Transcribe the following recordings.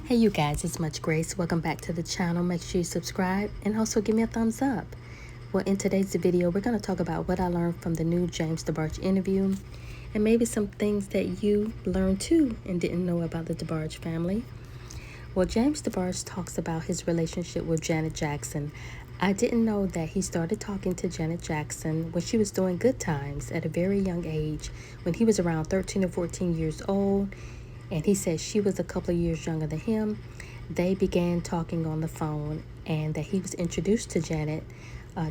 Hey you guys, it's Much Grace. Welcome back to the channel. Make sure you subscribe and also give me a thumbs up. Well, in today's video, we're going to talk about what I learned from the new James DeBarge interview and maybe some things that you learned too and didn't know about the DeBarge family. Well, James DeBarge talks about his relationship with Janet Jackson. I didn't know that he started talking to Janet Jackson when she was doing Good Times at a very young age, when he was around 13 or 14 years old. And he said she was a couple of years younger than him. They began talking on the phone, and that he was introduced to Janet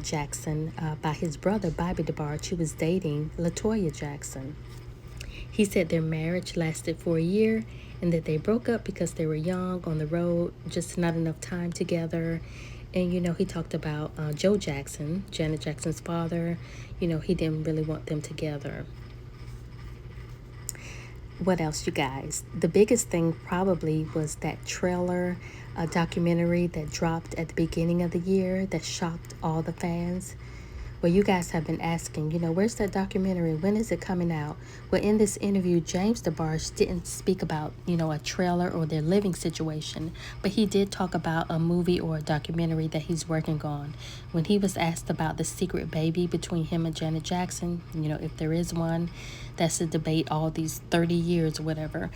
Jackson by his brother, Bobby DeBarge, who was dating LaToya Jackson. He said their marriage lasted for a year and that they broke up because they were young, on the road, just not enough time together. And, he talked about Joe Jackson, Janet Jackson's father. He didn't really want them together. What else, you guys? The biggest thing probably was that trailer documentary that dropped at the beginning of the year that shocked all the fans. Well, you guys have been asking, where's that documentary? When is it coming out? Well, in this interview, James DeBarge didn't speak about, a trailer or their living situation, but he did talk about a movie or a documentary that he's working on. When he was asked about the secret baby between him and Janet Jackson, if there is one, that's a debate all these 30 years or whatever.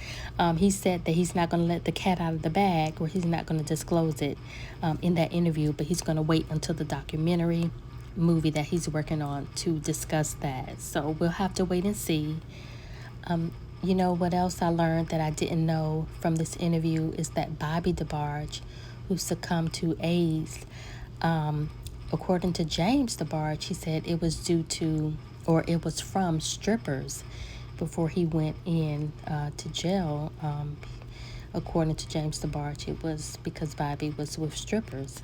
He said that he's not going to let the cat out of the bag, or he's not going to disclose it in that interview, but he's going to wait until the documentary movie that he's working on to discuss that. So we'll have to wait and see. What else I learned that I didn't know from this interview is that Bobby DeBarge, who succumbed to AIDS, according to James DeBarge, he said it was it was from strippers before he went in to jail. According to James DeBarge, it was because Bobby was with strippers.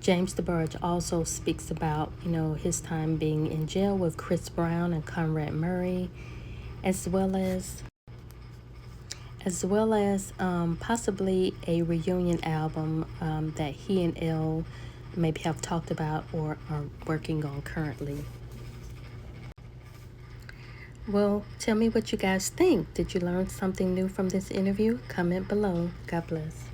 James DeBarge also speaks about, his time being in jail with Chris Brown and Conrad Murray, as well as possibly a reunion album that he and Elle maybe have talked about or are working on currently. Well, tell me what you guys think. Did you learn something new from this interview? Comment below. God bless.